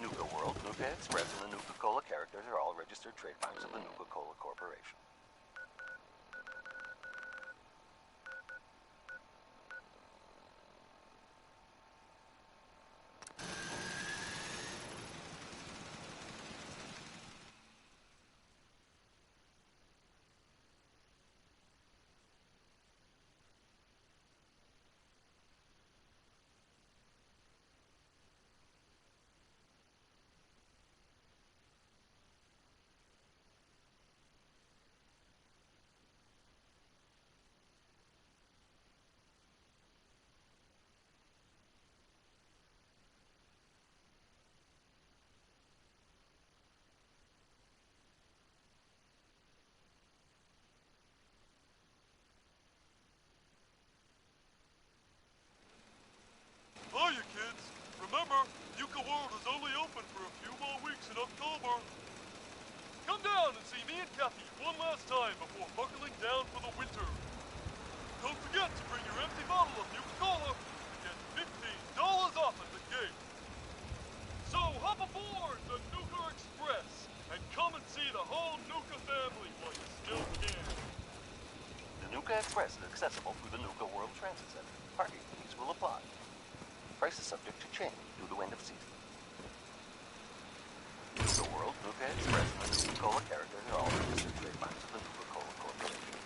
Nuka World, Nuka Express, and the Nuka-Cola characters are all registered trademarks of the Nuka-Cola Corporation. Hiya, kids. Remember, Nuka World is only open for a few more weeks in October. Come down and see me and Kathy one last time before buckling down for the winter. Don't forget to bring your empty bottle of Nuka-Cola and get $15 off at the gate. So hop aboard the Nuka Express and come and see the whole Nuka family while you still can. The Nuka Express is accessible through the Nuka World Transit Center. Parking fees will apply. Price is subject to change due to end of season. Nuka World, Nuka Express, and the Nuka-Cola characters are all registered trademarks of the Nuka-Cola Corporation.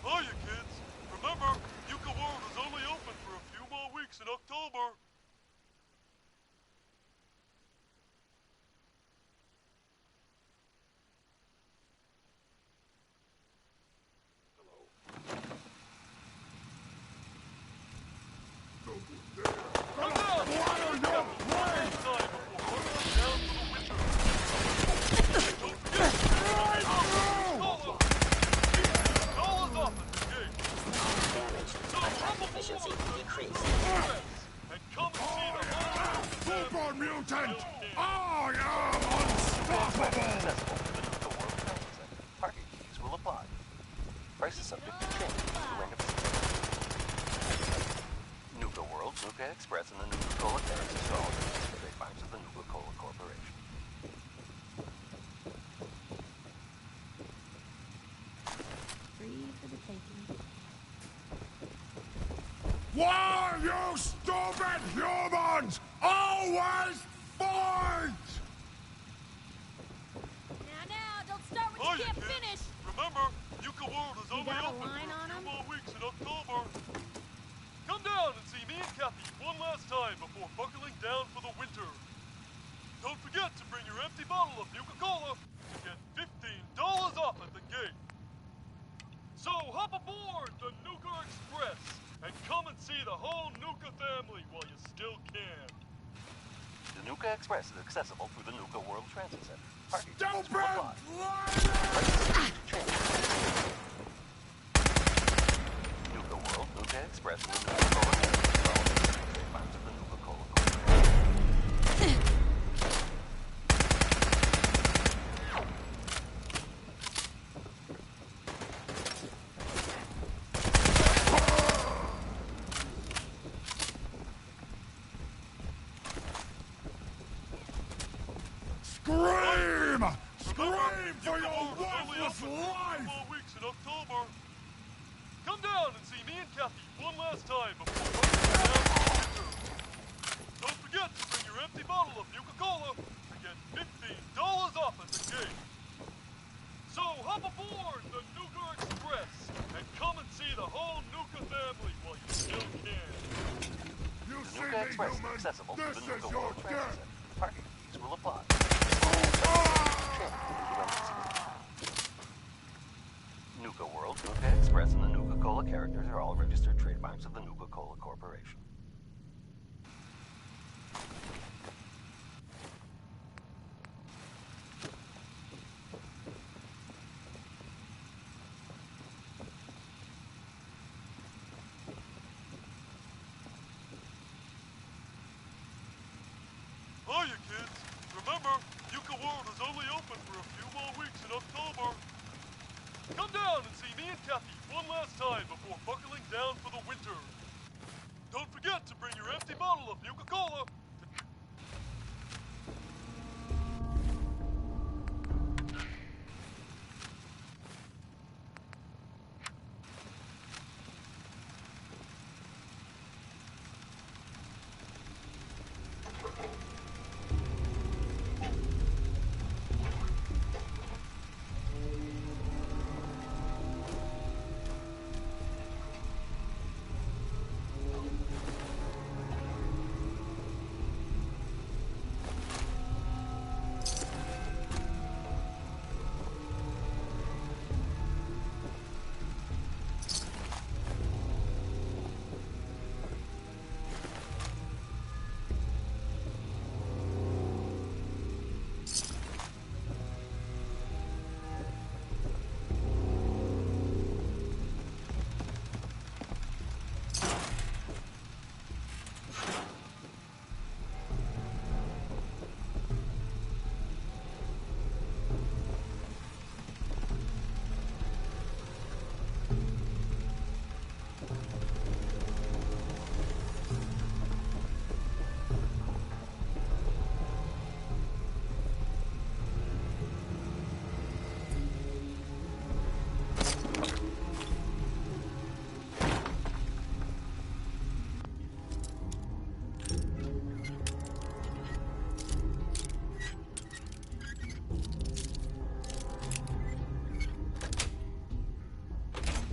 Hiya, kids. Remember, Nuka World is only open for a few more weeks in October. Come down! Efficiency decreased. Super mutant! I am unstoppable! Accessible through the Nuka World Transit Center. Parking fees will apply. Price is subject to change due to end of season. Nuka World, Nuka Express, and the Nuka-Cola characters are all registered trademarks of the Nuka-Cola Corporation. Free for the taking. Why, you stupid humans! Always fight! Now, don't start what you Hiya, can't kids. finish. Remember, Nuka World is only got a open line for on a few 'em? more weeks in October. Come down and see me and Kathy one last time before buckling down for the winter. Don't forget to bring your empty bottle of Nuka-Cola and get $15 off at the gate. So hop aboard the Nuka Express and come and see the whole Nuka family while you still can. The Nuka Express is accessible through the Nuka World Transit Center. Parking fees Stupid will apply. liar! Price is subject to change. Nuka World, Nuka Express, and the Nuka-Cola characters are all registered trademarks of the Nuka-Cola Corporation. Scream! Remember, Scream for Nuka your World is only worthless open for a few life! more weeks in October. Come down and see me and Kathy one last time before buckling down for the winter. Don't forget to bring your empty bottle of Nuka-Cola and get $15 off at the gate. So hop aboard the Nuka Express and come and see the whole Nuka family while you still can. You The see Nuka me, Express is human? accessible This through the is Nuka your World Transit death! Center. Parking fees will apply. Nuka World, Nuka Express, and the Nuka-Cola characters are all registered trademarks of the Nuka-Cola Corporation. remember, Nuka World is only open for a few more weeks in October. Come down and see me and Kathy one last time before buckling down for the winter. Don't forget to bring your empty bottle of Nuka-Cola.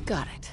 Got it.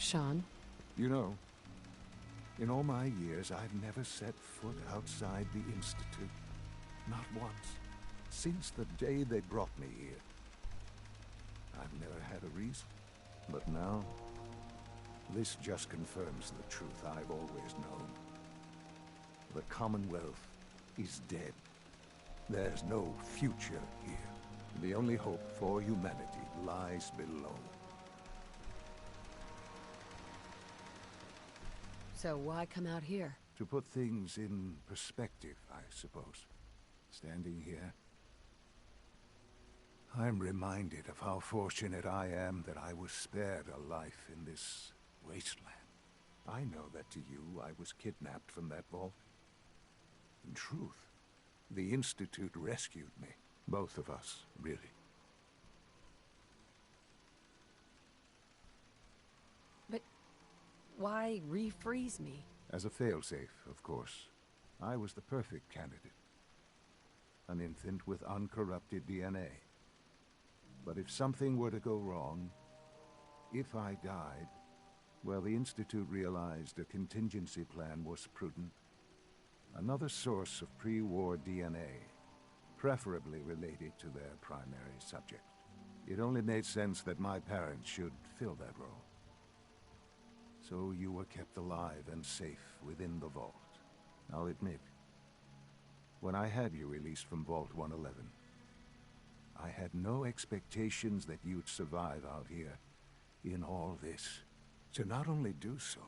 Sean? You know, in all my years, I've never set foot outside the Institute. Not once. Since the day they brought me here. I've never had a reason. But now, this just confirms the truth I've always known. The Commonwealth is dead. There's no future here. The only hope for humanity lies below. So why come out here? To put things in perspective, I suppose. Standing here, I'm reminded of how fortunate I am that I was spared a life in this wasteland. I know that to you, I was kidnapped from that vault. In truth, the Institute rescued me. Both of us, really. But why refreeze me? As a failsafe, of course. I was the perfect candidate. An infant with uncorrupted DNA. But if something were to go wrong, if I died, well, the Institute realized a contingency plan was prudent. Another source of pre-war DNA, preferably related to their primary subject. It only made sense that my parents should fill that role. So you were kept alive and safe within the vault. I'll admit, when I had you released from Vault 111, I had no expectations that you'd survive out here in all this. To not only do so,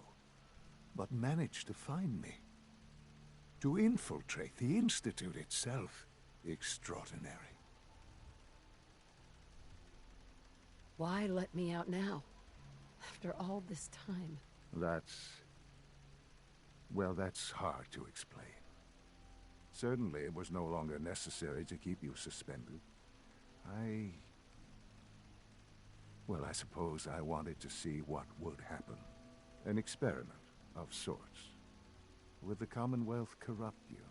but manage to find me. To infiltrate the Institute itself. Extraordinary. Why let me out now? After all this time. Well, that's hard to explain. Certainly it was no longer necessary to keep you suspended. Well, I suppose I wanted to see what would happen. An experiment of sorts. Would the Commonwealth corrupt you?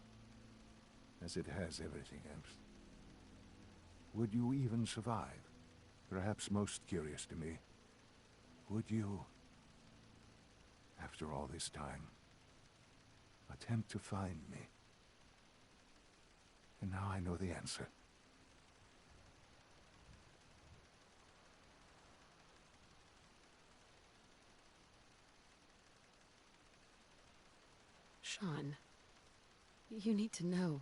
As it has everything else. Would you even survive? Perhaps most curious to me, would you, after all this time, attempt to find me? And now I know the answer. Sean, you need to know.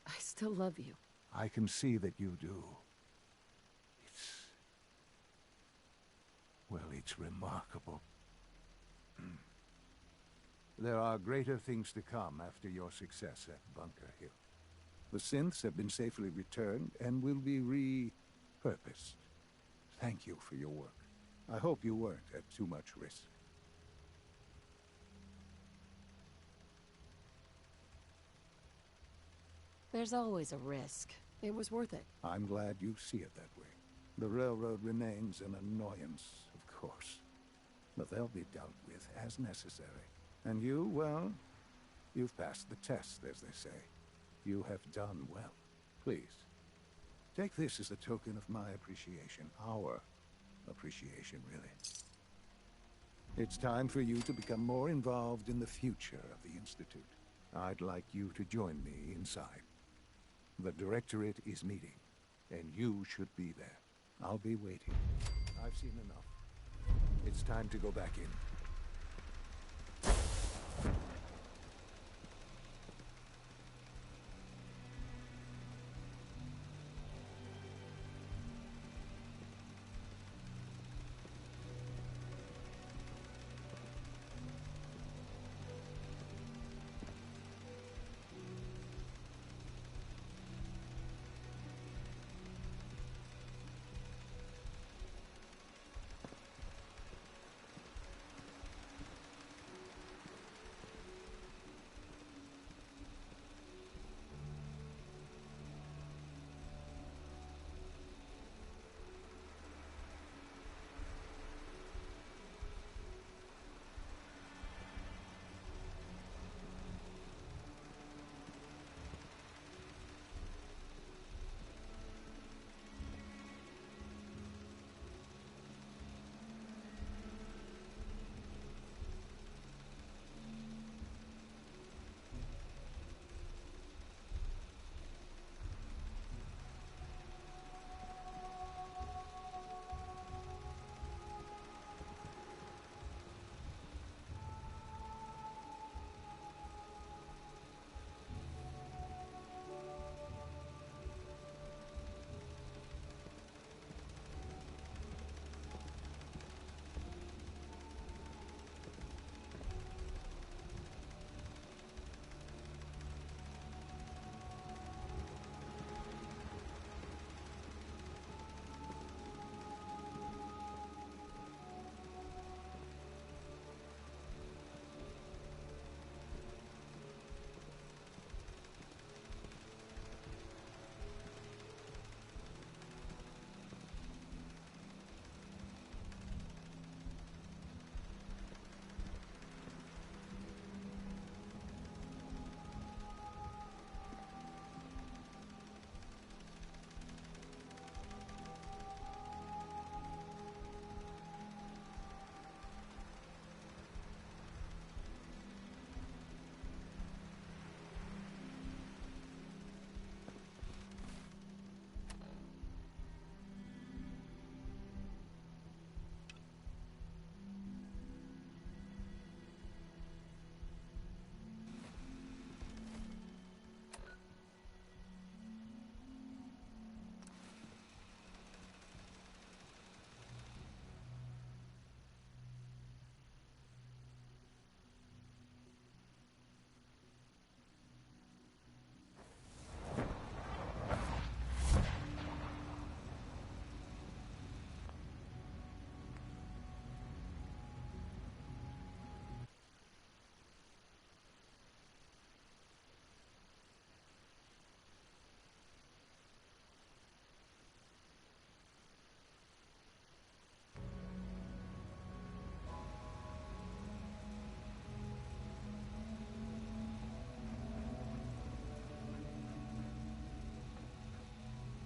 I still love you. I can see that you do. Well, it's remarkable. There are greater things to come after your success at Bunker Hill. The synths have been safely returned and will be repurposed. Thank you for your work. I hope you weren't at too much risk. There's always a risk. It was worth it. I'm glad you see it that way. The railroad remains an annoyance, of course. But they'll be dealt with as necessary. And you, well, you've passed the test, as they say. You have done well. Please, take this as a token of my appreciation. Our appreciation, really. It's time for you to become more involved in the future of the Institute. I'd like you to join me inside. The Directorate is meeting, and you should be there. I'll be waiting. I've seen enough. It's time to go back in.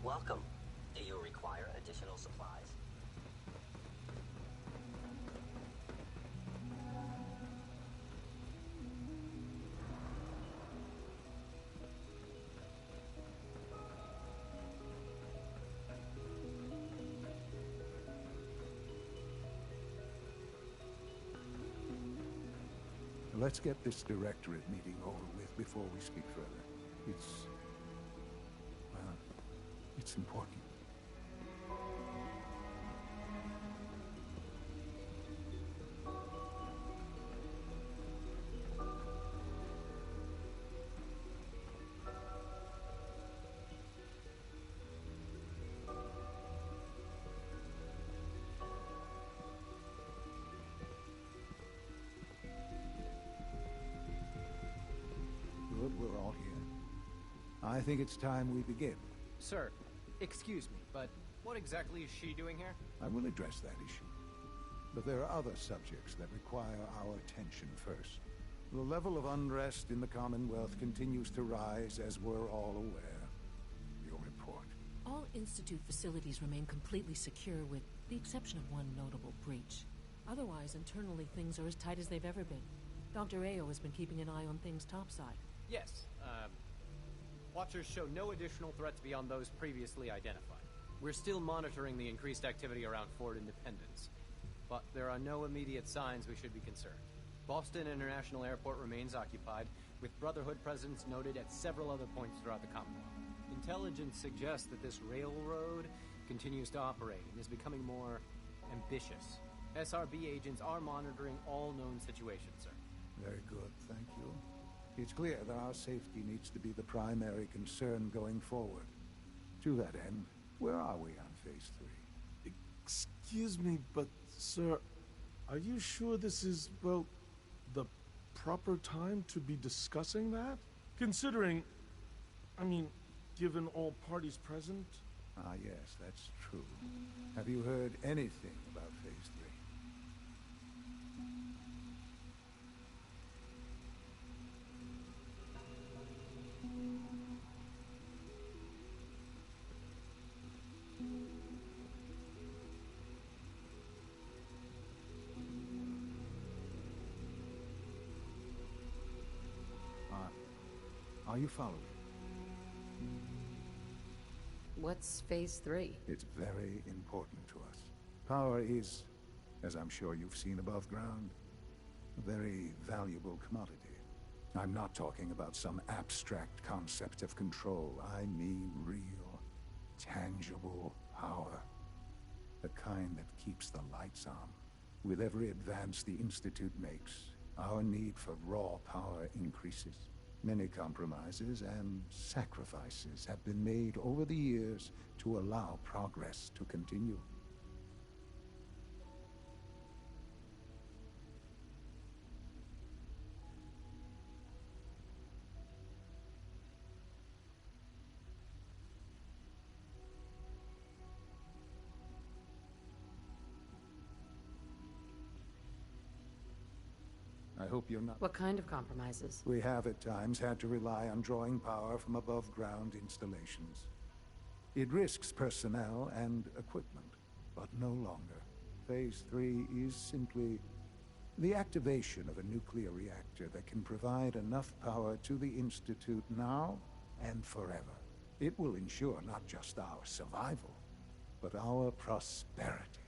Welcome. Do you require additional supplies? Let's get this directorate meeting over with before we speak further. Well, it's important. Good, we're all here. I think it's time we begin. Sir, excuse me, but what exactly is she doing here? I will address that issue. But there are other subjects that require our attention first. The level of unrest in the Commonwealth continues to rise, as we're all aware. Your report. All Institute facilities remain completely secure with the exception of one notable breach. Otherwise, internally, things are as tight as they've ever been. Dr. Ayo has been keeping an eye on things topside. Yes, Watchers show no additional threats beyond those previously identified. We're still monitoring the increased activity around Fort Independence, but there are no immediate signs we should be concerned. Boston International Airport remains occupied, with Brotherhood presence noted at several other points throughout the Commonwealth. Intelligence suggests that this railroad continues to operate and is becoming more ambitious. SRB agents are monitoring all known situations, sir. Very good, thank you. It's clear that our safety needs to be the primary concern going forward. To that end, where are we on Phase 3? Excuse me, but, sir, are you sure this is, well, the proper time to be discussing that? Considering, given all parties present? Ah, yes, that's true. Have you heard anything about Phase 3? Are you following? What's Phase 3? It's very important to us. Power is, as I'm sure you've seen above ground, a very valuable commodity. I'm not talking about some abstract concept of control. I mean real, tangible power. The kind that keeps the lights on. With every advance the Institute makes, our need for raw power increases. Many compromises and sacrifices have been made over the years to allow progress to continue. I hope you're not... What kind of compromises? We have at times had to rely on drawing power from above-ground installations. It risks personnel and equipment, but no longer. Phase 3 is simply the activation of a nuclear reactor that can provide enough power to the Institute now and forever. It will ensure not just our survival, but our prosperity.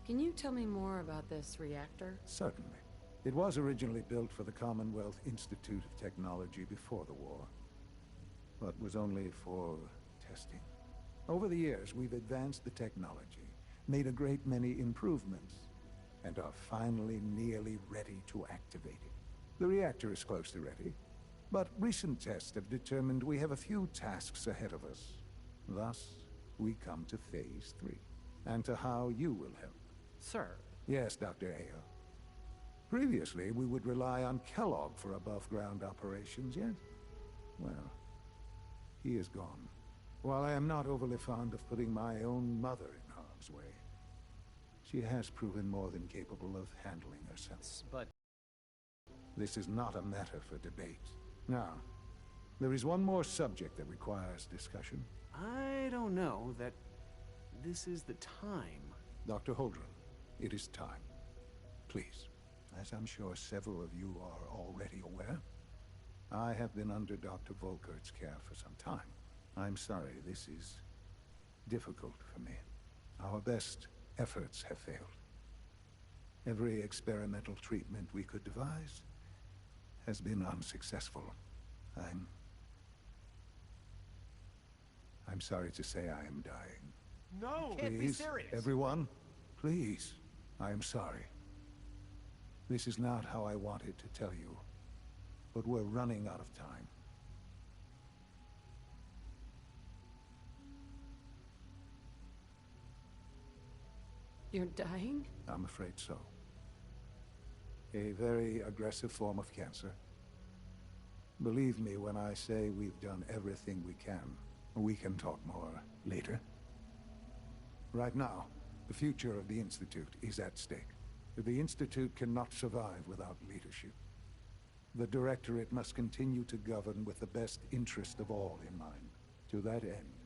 Can you tell me more about this reactor? Certainly. It was originally built for the Commonwealth Institute of Technology before the war, but was only for testing. Over the years, we've advanced the technology, made a great many improvements, and are finally nearly ready to activate it. The reactor is close to ready, but recent tests have determined we have a few tasks ahead of us. Thus, we come to Phase 3, and to how you will help. Sir. Yes, Dr. Ayo. Previously, we would rely on Kellogg for above-ground operations, yet, well, he is gone. While I am not overly fond of putting my own mother in harm's way, she has proven more than capable of handling herself. But... This is not a matter for debate. Now, There is one more subject that requires discussion. I don't know that this is the time. Dr. Holdren, it is time. Please, as I'm sure several of you are already aware, I have been under Dr. Volkert's care for some time. I'm sorry, this is difficult for me. Our best efforts have failed. Every experimental treatment we could devise has been unsuccessful. I'm sorry to say I am dying. No! You can't be serious. Everyone, please. I am sorry. This is not how I wanted to tell you, but we're running out of time. You're dying? I'm afraid so. A very aggressive form of cancer. Believe me when I say we've done everything we can. We can talk more later. Right now, the future of the Institute is at stake. The Institute cannot survive without leadership. The Directorate must continue to govern with the best interest of all in mind. To that end,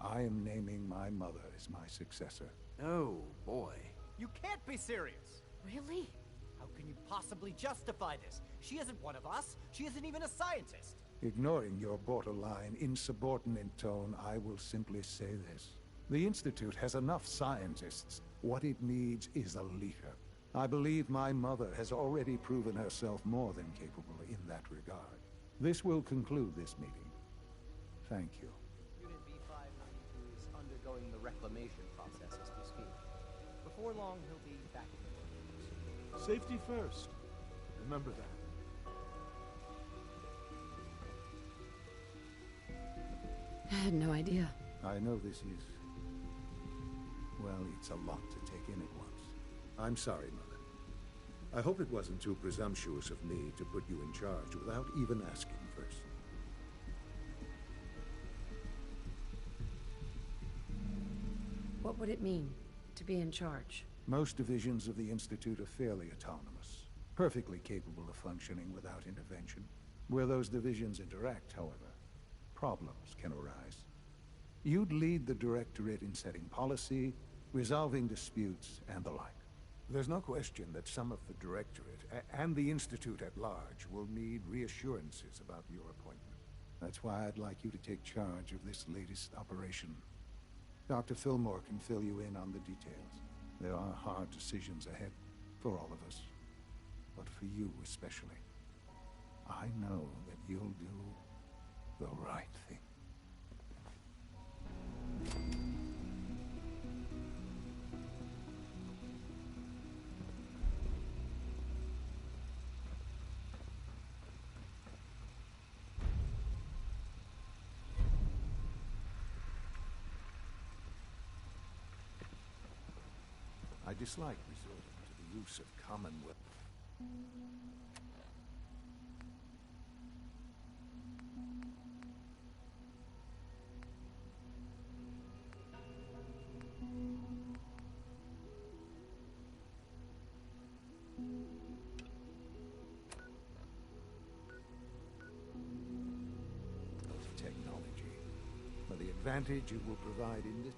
I am naming my mother as my successor. Oh, boy. You can't be serious! Really? How can you possibly justify this? She isn't one of us. She isn't even a scientist. Ignoring your borderline, insubordinate tone, I will simply say this. The Institute has enough scientists. What it needs is a leader. I believe my mother has already proven herself more than capable in that regard. This will conclude this meeting. Thank you. Unit B592 is undergoing the reclamation process as we speak. Before long, he'll be back in the workforce. Safety first. Remember that. I had no idea. I know this is... well, it's a lot to take in at once. I'm sorry, Mother. I hope it wasn't too presumptuous of me to put you in charge without even asking first. What would it mean to be in charge? Most divisions of the Institute are fairly autonomous, perfectly capable of functioning without intervention. Where those divisions interact, however, problems can arise. You'd lead the Directorate in setting policy, resolving disputes, and the like. There's no question that some of the Directorate, and the Institute at large, will need reassurances about your appointment. That's why I'd like you to take charge of this latest operation. Dr. Fillmore can fill you in on the details. There are hard decisions ahead for all of us, but for you especially. I know that you'll do the right thing. I dislike resorting to the use of common weapons. Of technology, for the advantage it will provide in this.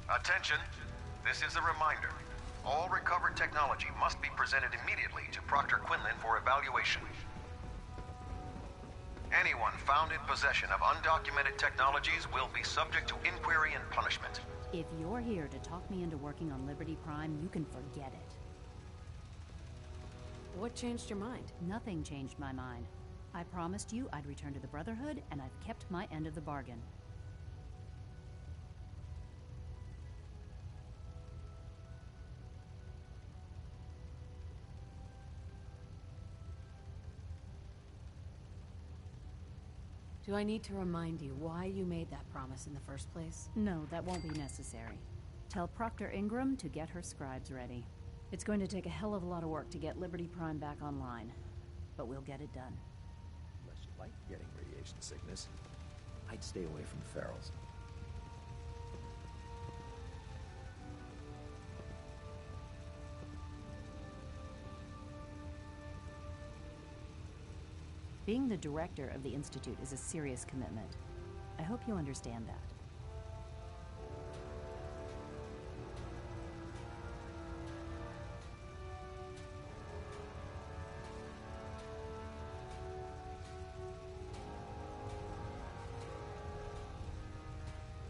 Attention. This is a reminder. All recovered technology must be presented immediately to Proctor Quinlan for evaluation. Anyone found in possession of undocumented technologies will be subject to inquiry and punishment. If you're here to talk me into working on Liberty Prime, you can forget it. What changed your mind? Nothing changed my mind. I promised you I'd return to the Brotherhood, and I've kept my end of the bargain. Do I need to remind you why you made that promise in the first place? No, that won't be necessary. Tell Proctor Ingram to get her scribes ready. It's going to take a hell of a lot of work to get Liberty Prime back online, but we'll get it done. Unless you like getting radiation sickness, I'd stay away from the ferals. Being the director of the Institute is a serious commitment. I hope you understand that.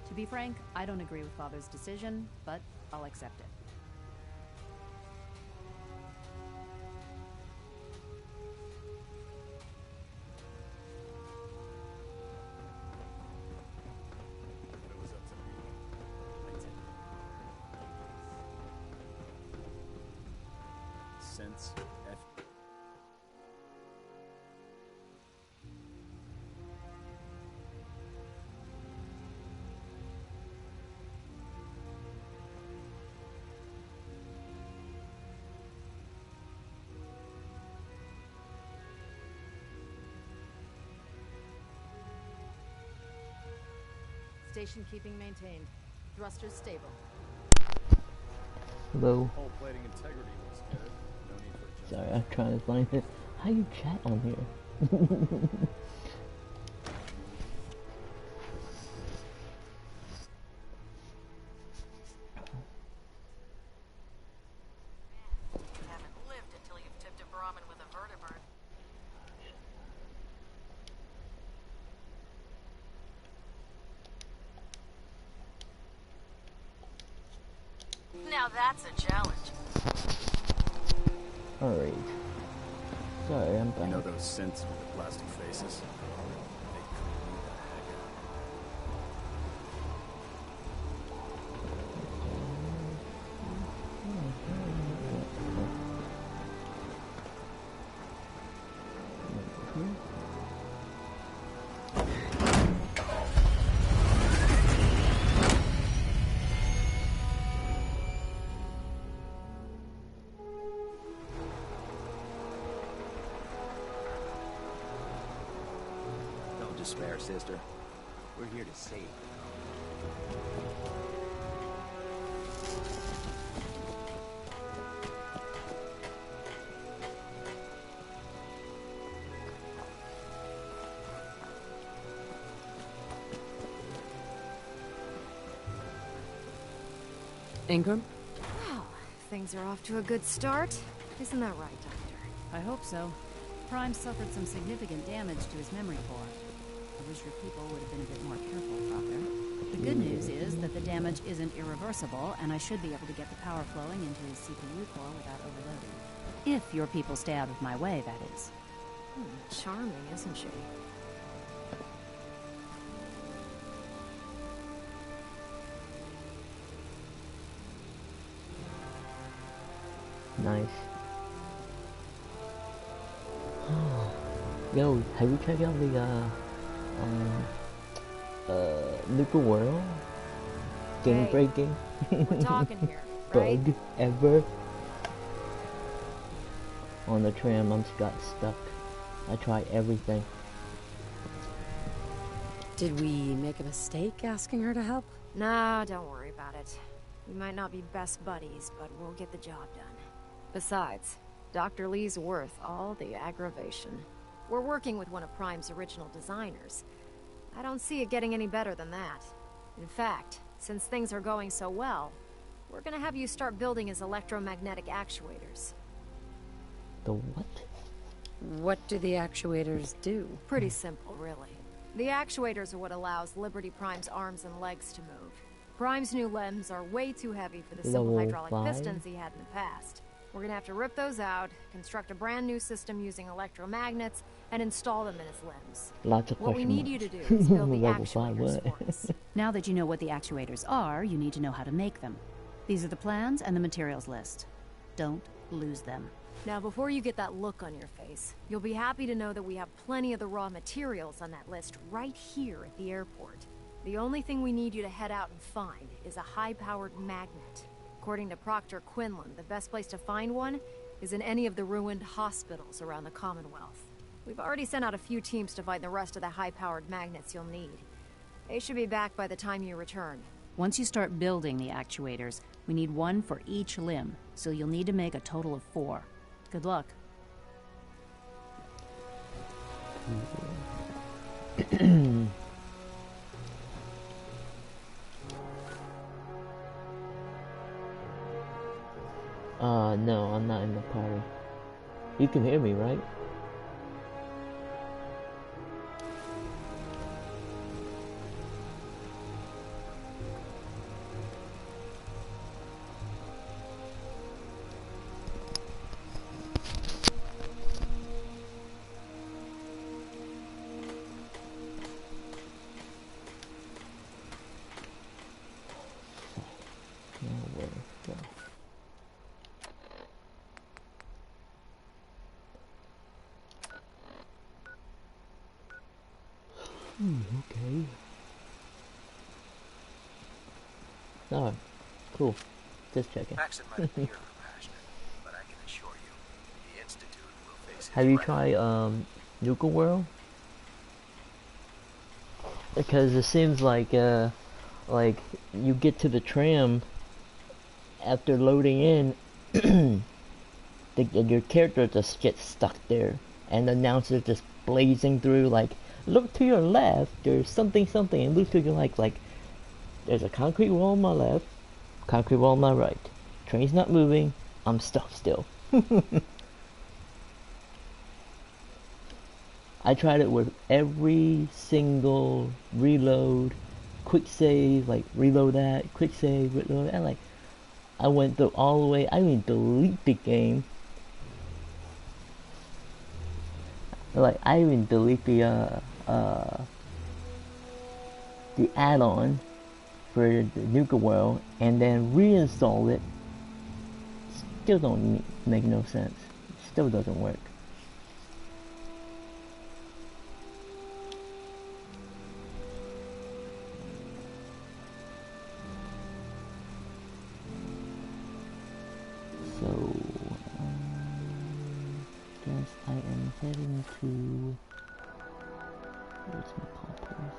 To be frank, I don't agree with Father's decision, but I'll accept it. Sense F. Station keeping maintained. Thrusters stable. Hello. Whole plating integrity looks good. No need for Sorry, I'm trying to find it. How you chat on here? Haven't lived until you've tipped a Brahmin with a vertebrate. Now that's a challenge. Alright. Sorry, I'm You back. know those synths with the plastic faces? They creep me the heck out. Don't despair, sister. We're here to save you. Ingram? Well, things are off to a good start. Isn't that right, Doctor? I hope so. Prime suffered some significant damage to his memory core. I wish your people would have been a bit more careful, Proctor. The good news is that the damage isn't irreversible, and I should be able to get the power flowing into his CPU core without overloading. If your people stay out of my way, that is. Charming, isn't she? Nice. Yo, have you checked out the Nuka World? Game Hey, breaking. we're talking here, right? Bug ever. On the tram, I'm got stuck. I tried everything. Did we make a mistake asking her to help? Nah, don't worry about it. We might not be best buddies, but we'll get the job done. Besides, Dr. Lee's worth all the aggravation. We're working with one of Prime's original designers. I don't see it getting any better than that. In fact, Since things are going so well, we're gonna have you start building his electromagnetic actuators. The what? What do the actuators do? Pretty simple, really. The actuators are what allows Liberty Prime's arms and legs to move. Prime's new limbs are way too heavy for the simple Level hydraulic 5? pistons he had in the past. We're gonna have to rip those out, construct a brand new system using electromagnets, and install them in his limbs. Lots of What we question need you marks. to do is build the Level 5 actuators what? for us. Now that you know what the actuators are, you need to know how to make them. These are the plans and the materials list. Don't lose them. Now, before you get that look on your face, you'll be happy to know that we have plenty of the raw materials on that list right here at the airport. The only thing we need you to head out and find is a high-powered magnet. According to Proctor Quinlan, the best place to find one is in any of the ruined hospitals around the Commonwealth. We've already sent out a few teams to find the rest of the high-powered magnets you'll need. They should be back by the time you return. Once you start building the actuators, we need one for each limb, so you'll need to make a total of 4. Good luck. No, I'm not in the party. You can hear me, right? Okay. Oh, cool. Just checking. Maxon might appear compassionate, but I can assure you, the Institute will face his Have you wrath. tried Nuka World? Because it seems like you get to the tram after loading in, your character just gets stuck there, and the announcer just blazing through like, look to your left, there's something, and look to your like there's a concrete wall on my left, concrete wall on my right. Train's not moving, I'm stuck still. I tried it with every single reload, quick save, like reload that, quick save, reload, and like I went through all the way. I didn't delete the game. Like I even delete the add-on for the Nuka World and then reinstall it. Still don't make no sense. Still doesn't work. So guess I am heading to. Where's my poppers?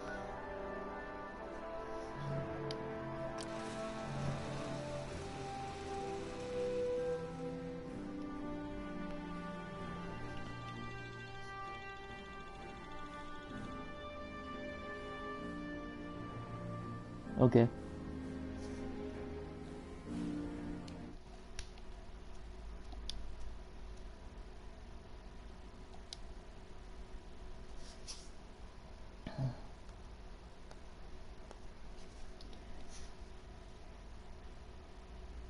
Okay.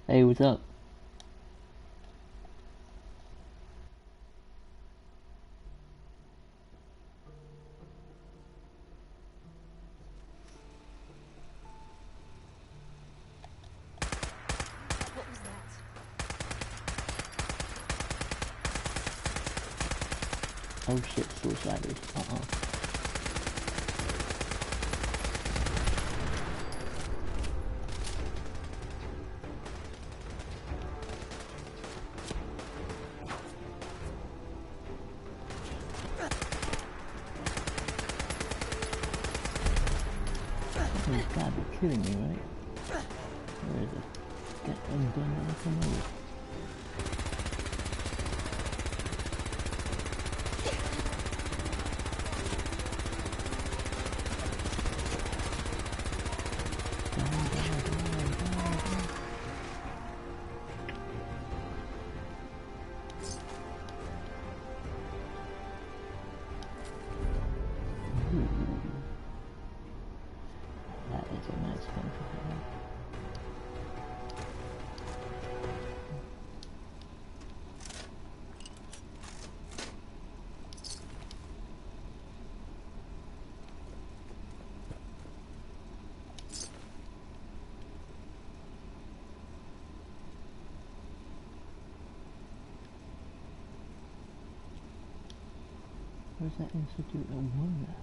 Hey, what's up? What was that? Oh shit, suiciders. You gotta be kidding me, right? Where is it? Get them gun out from over. Where's that Institute of One at?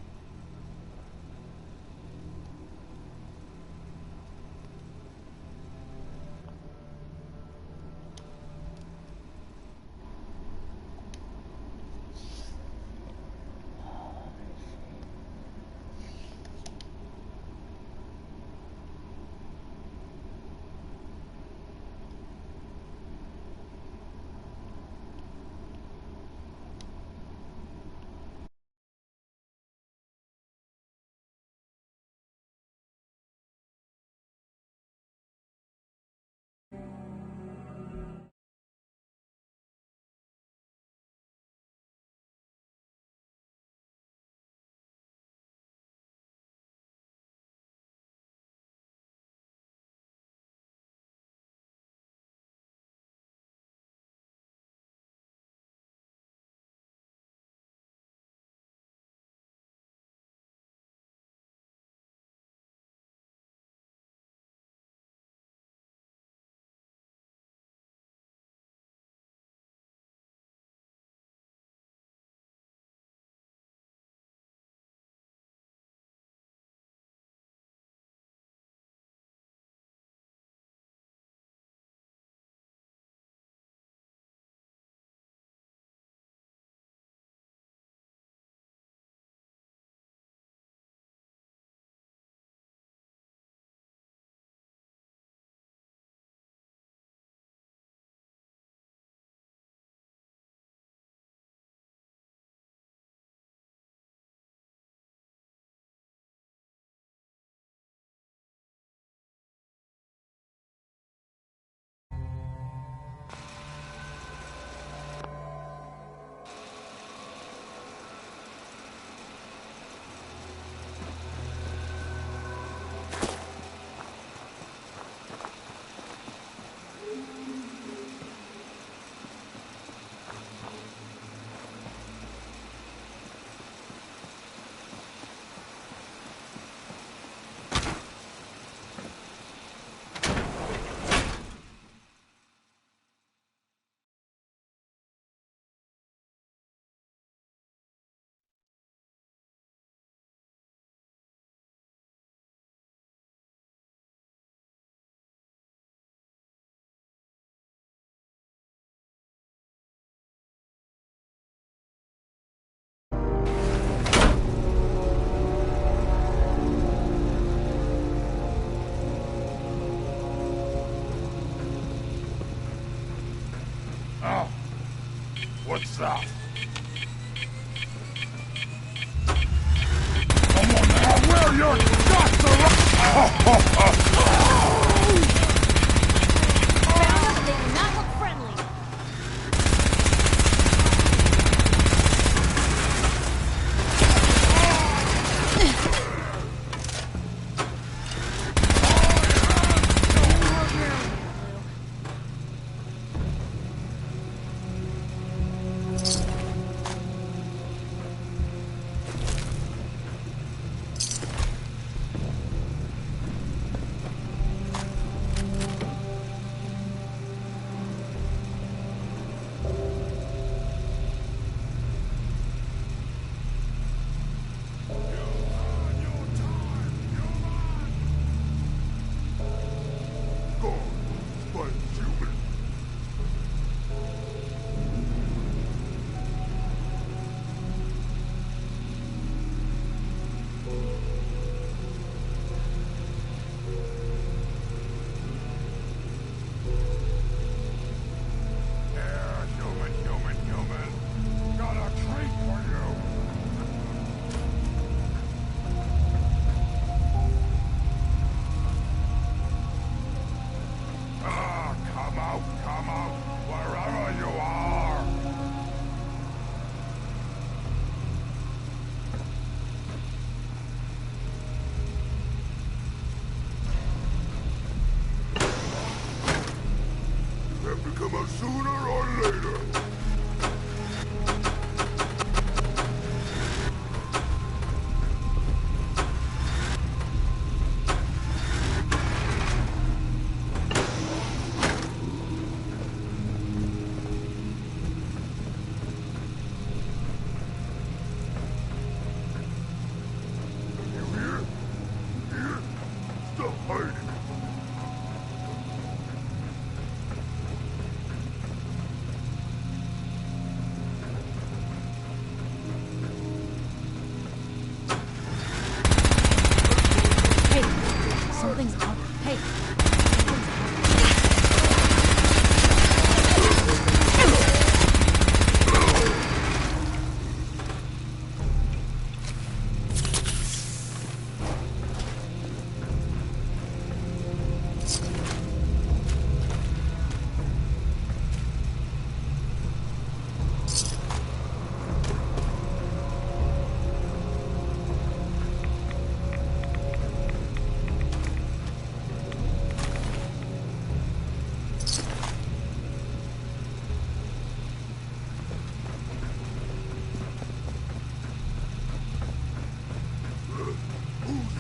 What's that? Come on now, wear your guts around! Found them and they do not look friendly.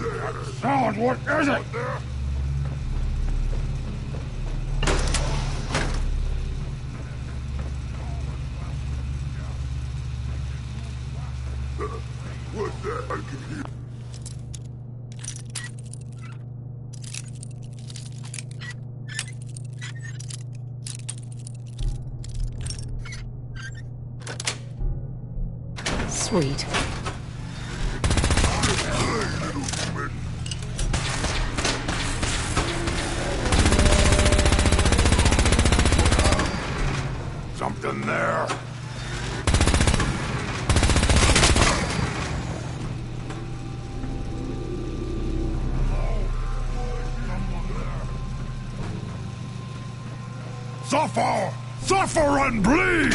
Sound, what is it? What's that? I can hear. Sweet. Something there. Suffer! Suffer and bleed!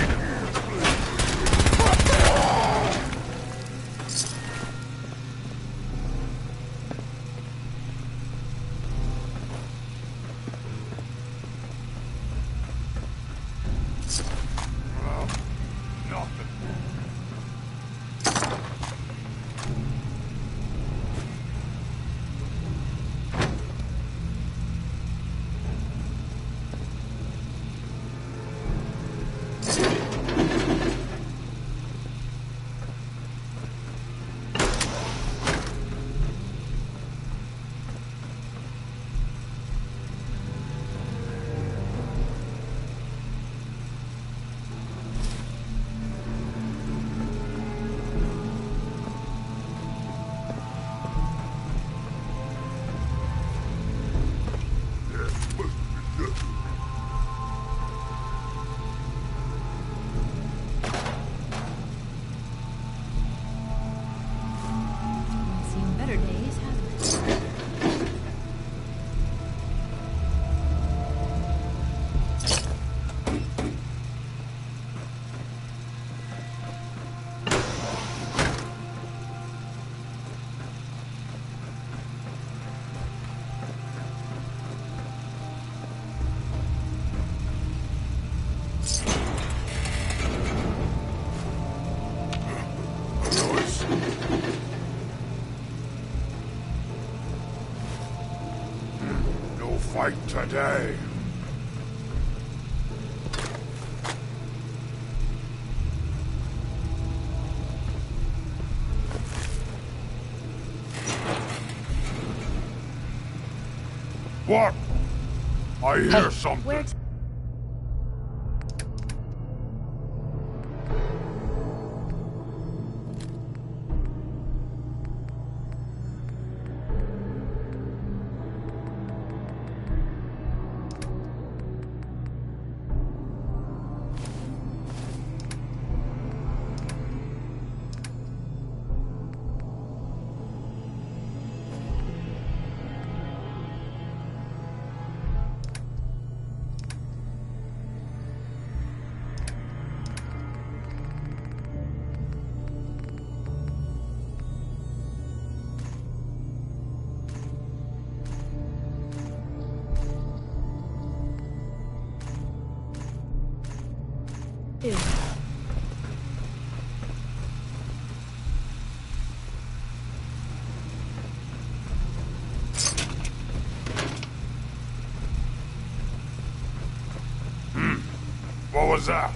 Seen better days, hasn't it? No fight today. What? I hear something. Where Ew. What was that?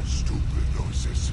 Stupid noises.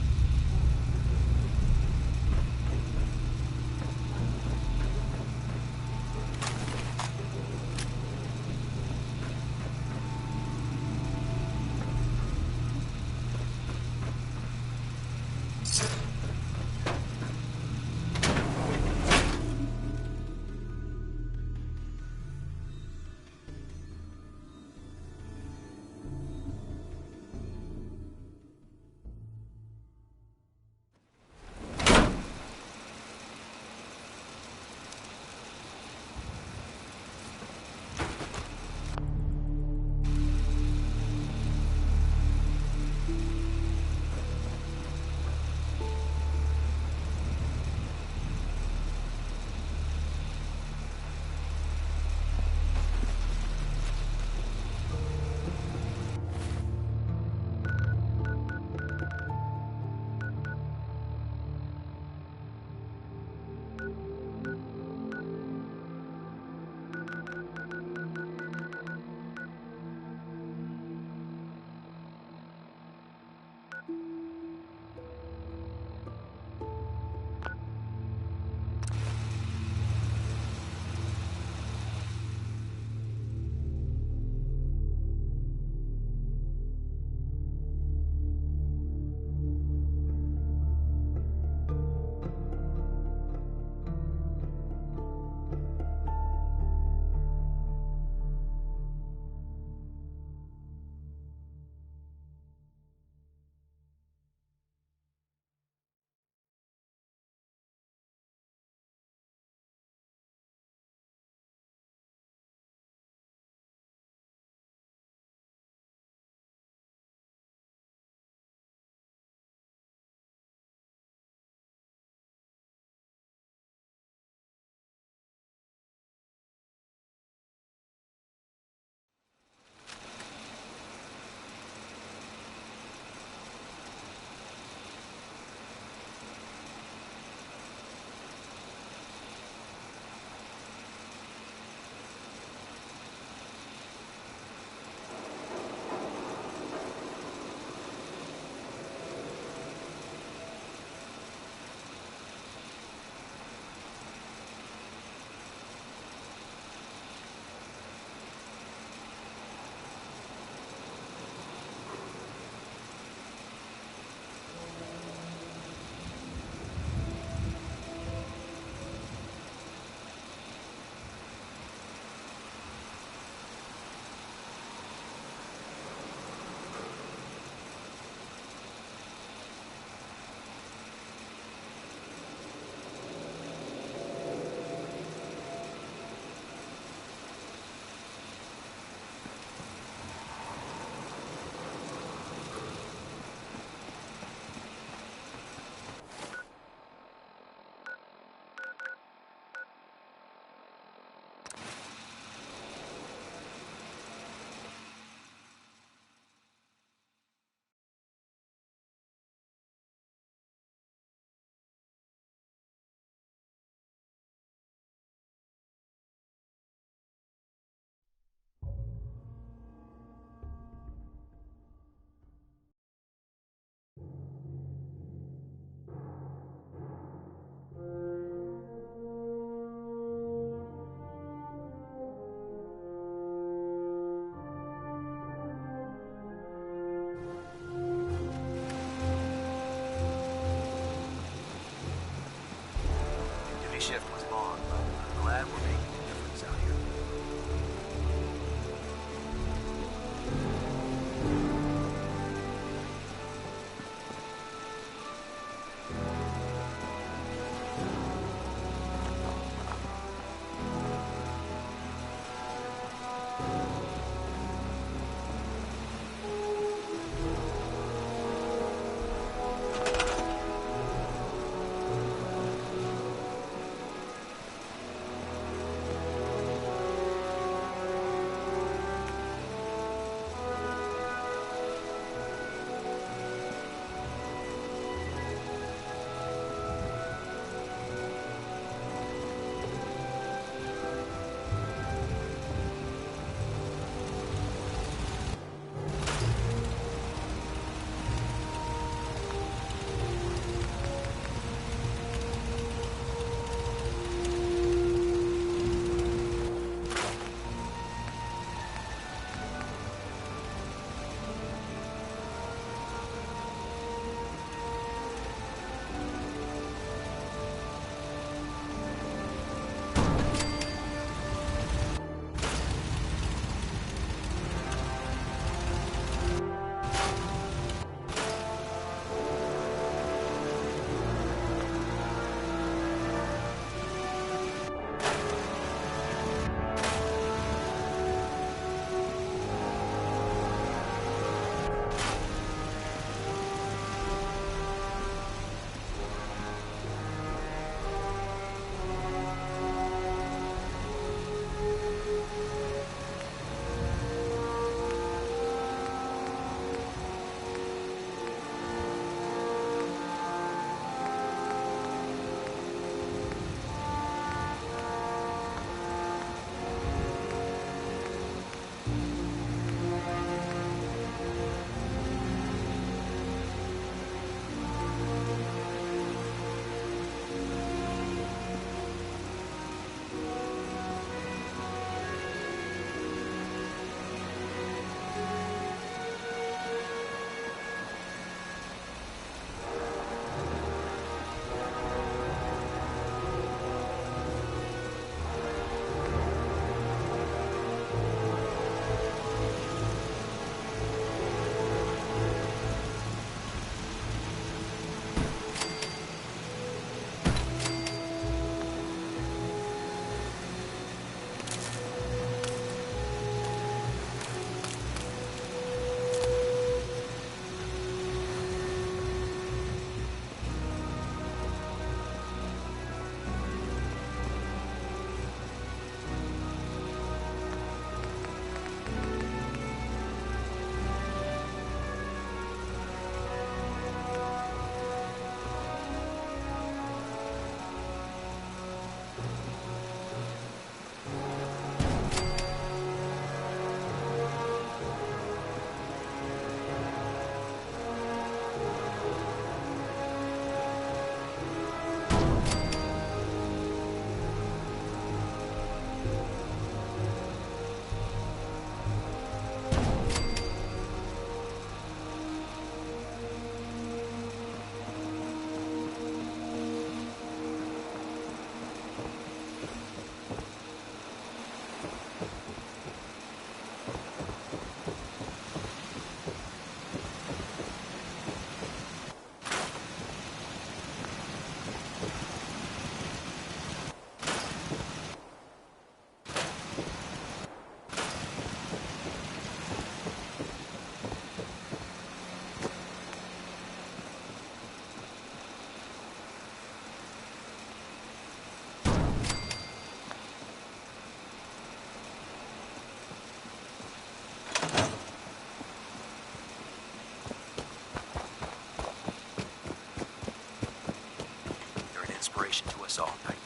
us all, Titan.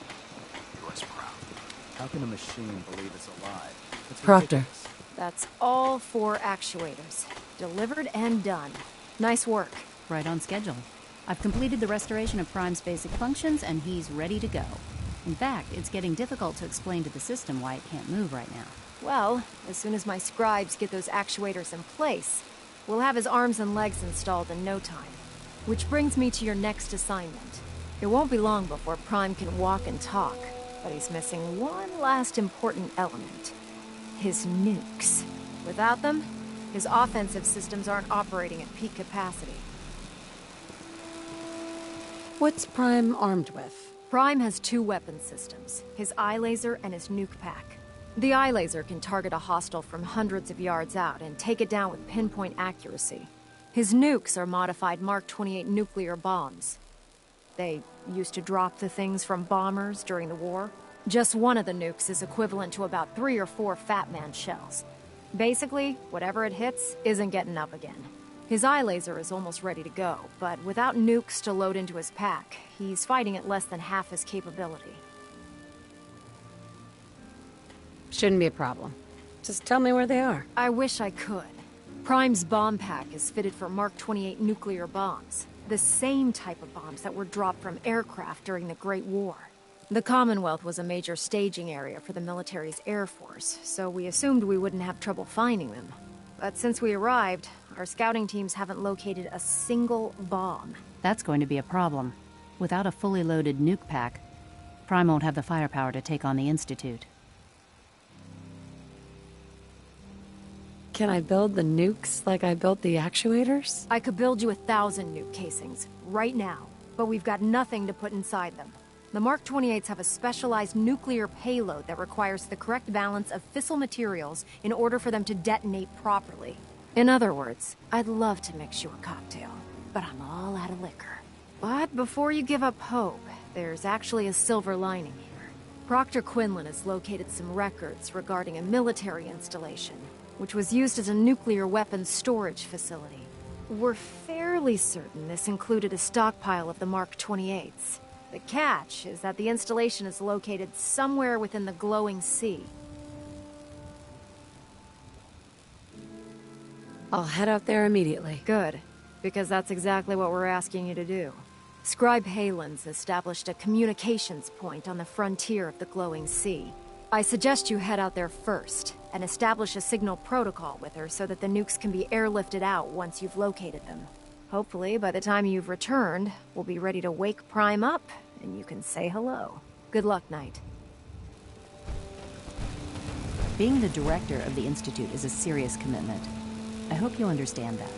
Do us proud. How can a machine believe it's alive? It's Proctor. ridiculous. That's all 4 actuators. Delivered and done. Nice work. Right on schedule. I've completed the restoration of Prime's basic functions, and he's ready to go. In fact, it's getting difficult to explain to the system why it can't move right now. Well, as soon as my scribes get those actuators in place, we'll have his arms and legs installed in no time. Which brings me to your next assignment. It won't be long before Prime can walk and talk, but he's missing one last important element. His nukes. Without them, his offensive systems aren't operating at peak capacity. What's Prime armed with? Prime has 2 weapon systems, his eye laser and his nuke pack. The eye laser can target a hostile from hundreds of yards out and take it down with pinpoint accuracy. His nukes are modified Mark 28 nuclear bombs. They used to drop the things from bombers during the war. Just one of the nukes is equivalent to about 3 or 4 Fat Man shells. Basically, whatever it hits isn't getting up again. His eye laser is almost ready to go, but without nukes to load into his pack, he's fighting at less than half his capability. Shouldn't be a problem. Just tell me where they are. I wish I could. Prime's bomb pack is fitted for Mark 28 nuclear bombs, the same type of bombs that were dropped from aircraft during the Great War. The Commonwealth was a major staging area for the military's air force, so we assumed we wouldn't have trouble finding them. But since we arrived, our scouting teams haven't located a single bomb. That's going to be a problem. Without a fully loaded nuke pack, Prime won't have the firepower to take on the Institute. Can I build the nukes like I built the actuators? I could build you 1,000 nuke casings, right now, but we've got nothing to put inside them. The Mark 28s have a specialized nuclear payload that requires the correct balance of fissile materials in order for them to detonate properly. In other words, I'd love to mix you a cocktail, but I'm all out of liquor. But before you give up hope, there's actually a silver lining here. Proctor Quinlan has located some records regarding a military installation, which was used as a nuclear weapons storage facility. We're fairly certain this included a stockpile of the Mark 28s. The catch is that the installation is located somewhere within the glowing sea. I'll head out there immediately. Good, because that's exactly what we're asking you to do. Scribe Halen's established a communications point on the frontier of the glowing sea. I suggest you head out there first, and establish a signal protocol with her so that the nukes can be airlifted out once you've located them. Hopefully, by the time you've returned, we'll be ready to wake Prime up, and you can say hello. Good luck, Knight. Being the director of the Institute is a serious commitment. I hope you understand that.